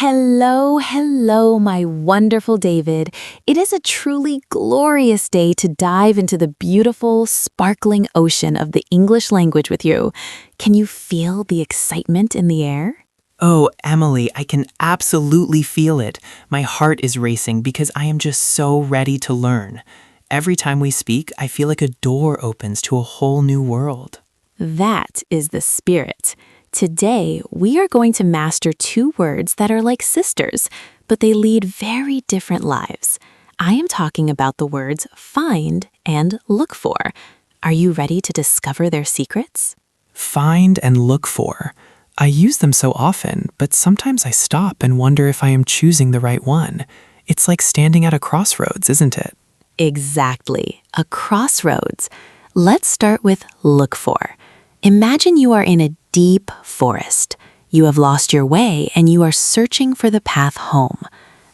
Hello, hello, my wonderful David. It is a truly glorious day to dive into the beautiful, sparkling ocean of the English language with you. Can you feel the excitement in the air? Oh, Emily, I can absolutely feel it. My heart is racing because I am just so ready to learn. Every time we speak, I feel like a door opens to a whole new world. That is the spirit. Today, we are going to master two words that are like sisters, but they lead very different lives. I am talking about the words find and look for. Are you ready to discover their secrets? Find and look for. I use them so often, but sometimes I stop and wonder if I am choosing the right one. It's like standing at a crossroads, isn't it? Exactly, a crossroads. Let's start with look for. Imagine you are in a deep forest. You have lost your way and you are searching for the path home.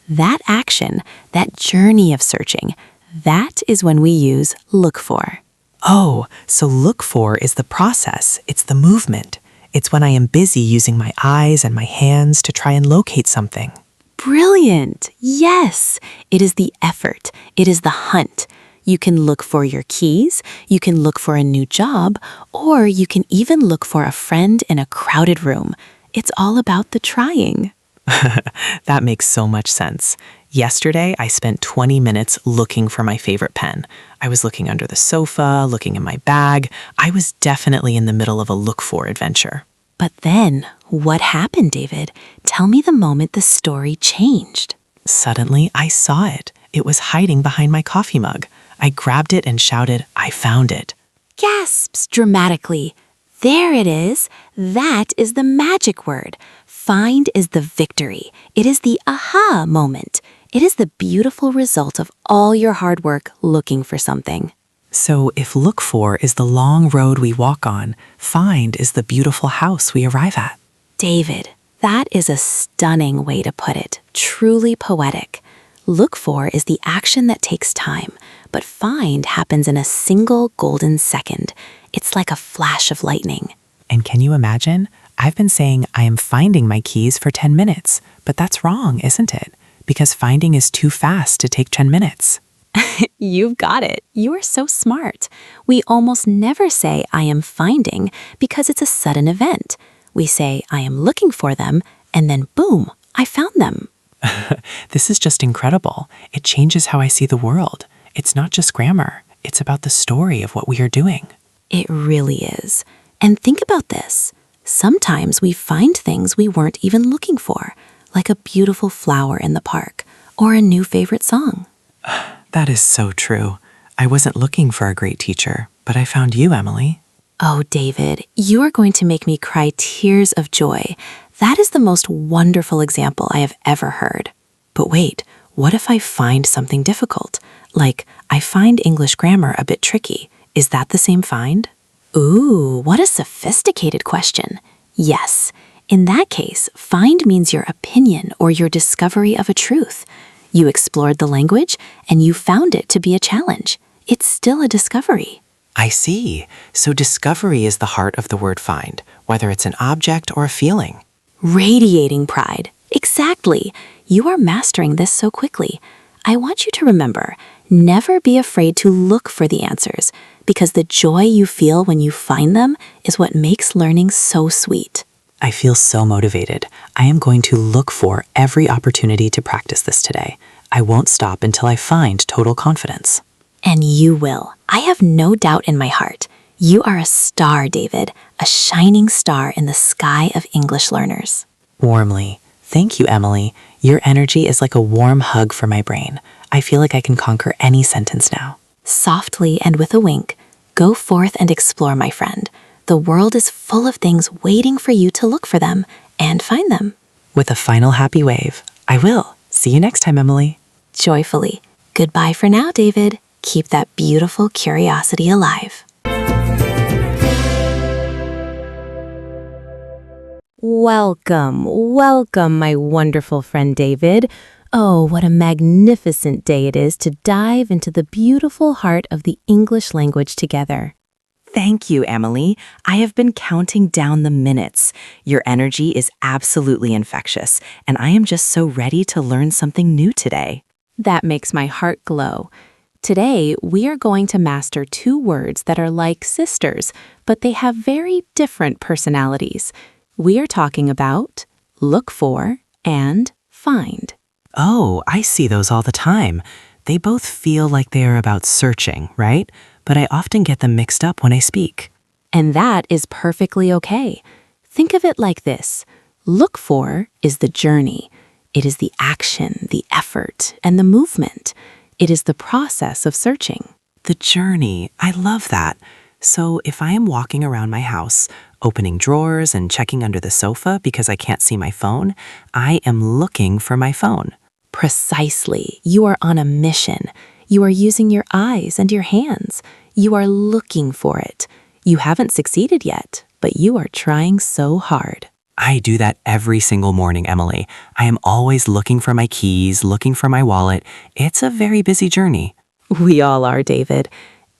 That action, that journey of searching, that is when we use look for. Oh, so look for is the process. It's the movement. It's when I am busy using my eyes and my hands to try and locate something. Brilliant! Yes! It is the effort. It is the hunt. You can look for your keys, you can look for a new job, or you can even look for a friend in a crowded room. It's all about the trying. That makes so much sense. Yesterday, I spent 20 minutes looking for my favorite pen. I was looking under the sofa, looking in my bag. I was definitely in the middle of a look for adventure. But then, what happened, David? Tell me the moment the story changed. Suddenly, I saw it. It was hiding behind my coffee mug. I grabbed it and shouted, "I found it." Gasps dramatically. There it is. That is the magic word. Find is the victory. It is the aha moment. It is the beautiful result of all your hard work looking for something. So if look for is the long road we walk on, find is the beautiful house we arrive at. David, that is a stunning way to put it. Truly poetic. Look for is the action that takes time, but find happens in a single golden second. It's like a flash of lightning. And can you imagine? I've been saying I am finding my keys for 10 minutes, but that's wrong, isn't it? Because finding is too fast to take 10 minutes. You've got it. You are so smart. We almost never say I am finding because it's a sudden event. We say I am looking for them, and then boom, I found them. This is just incredible. It changes how I see the world. It's not just grammar. It's about the story of what we are doing. It really is. And think about this. Sometimes we find things we weren't even looking for, like a beautiful flower in the park or a new favorite song. That is so true. I wasn't looking for a great teacher, but I found you, Emily. Oh, David, you are going to make me cry tears of joy. That is the most wonderful example I have ever heard. But wait, what if I find something difficult? Like, I find English grammar a bit tricky. Is that the same find? Ooh, what a sophisticated question. Yes. In that case, find means your opinion or your discovery of a truth. You explored the language and you found it to be a challenge. It's still a discovery. I see. So discovery is the heart of the word find, whether it's an object or a feeling. Radiating pride. Exactly. You are mastering this so quickly. I want you to remember, never be afraid to look for the answers, because the joy you feel when you find them is what makes learning so sweet. I feel so motivated. I am going to look for every opportunity to practice this today. I won't stop until I find total confidence. And you will. I have no doubt in my heart. You are a star, David, a shining star in the sky of English learners. Warmly. Thank you, Emily. Your energy is like a warm hug for my brain. I feel like I can conquer any sentence now. Softly and with a wink, go forth and explore, my friend. The world is full of things waiting for you to look for them and find them. With a final happy wave, I will. See you next time, Emily. Joyfully. Goodbye for now, David. Keep that beautiful curiosity alive. Welcome, welcome, my wonderful friend David. Oh, what a magnificent day it is to dive into the beautiful heart of the English language together. Thank you, Emily. I have been counting down the minutes. Your energy is absolutely infectious, and I am just so ready to learn something new today. That makes my heart glow. Today, we are going to master two words that are like sisters, but they have very different personalities. We are talking about look for and find. Oh, I see those all the time. They both feel like they are about searching, right? But I often get them mixed up when I speak. And that is perfectly okay. Think of it like this. Look for is the journey. It is the action, the effort, and the movement. It is the process of searching. The journey, I love that. So if I am walking around my house, opening drawers and checking under the sofa because I can't see my phone, I am looking for my phone. Precisely. You are on a mission. You are using your eyes and your hands. You are looking for it. You haven't succeeded yet, but you are trying so hard. I do that every single morning, Emily. I am always looking for my keys, looking for my wallet. It's a very busy journey. We all are, David.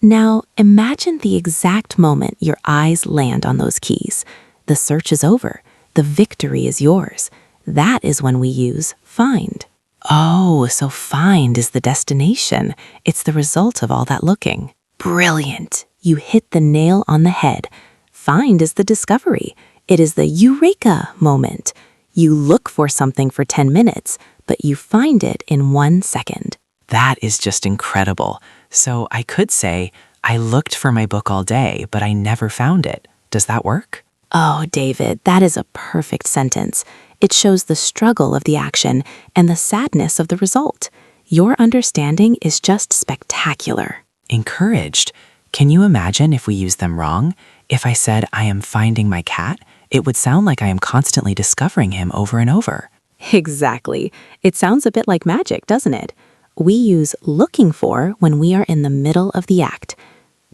Now, imagine the exact moment your eyes land on those keys. The search is over. The victory is yours. That is when we use find. Oh, so find is the destination. It's the result of all that looking. Brilliant. You hit the nail on the head. Find is the discovery. It is the eureka moment. You look for something for 10 minutes, but you find it in 1 second. That is just incredible. So I could say, I looked for my book all day, but I never found it. Does that work? Oh, David, that is a perfect sentence. It shows the struggle of the action and the sadness of the result. Your understanding is just spectacular. Encouraged. Can you imagine if we use them wrong? If I said, I am finding my cat, it would sound like I am constantly discovering him over and over. Exactly. It sounds a bit like magic, doesn't it? We use looking for when we are in the middle of the act.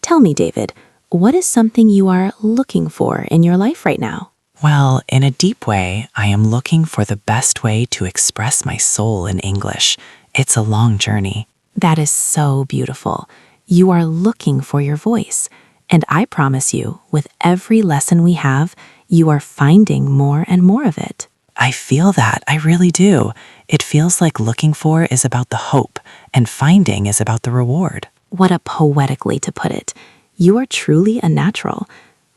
Tell me, David, what is something you are looking for in your life right now? Well, in a deep way, I am looking for the best way to express my soul in English. It's a long journey. That is so beautiful. You are looking for your voice. And I promise you, with every lesson we have, you are finding more and more of it. I feel that, I really do. It feels like looking for is about the hope, and finding is about the reward. What a poetic way to put it. You are truly a natural.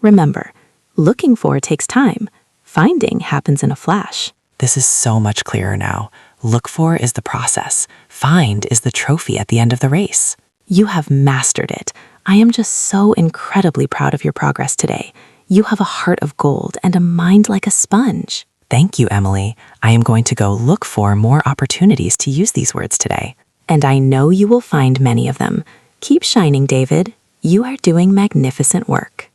Remember, looking for takes time. Finding happens in a flash. This is so much clearer now. Look for is the process. Find is the trophy at the end of the race. You have mastered it. I am just so incredibly proud of your progress today. You have a heart of gold and a mind like a sponge. Thank you, Emily. I am going to go look for more opportunities to use these words today. And I know you will find many of them. Keep shining, David. You are doing magnificent work.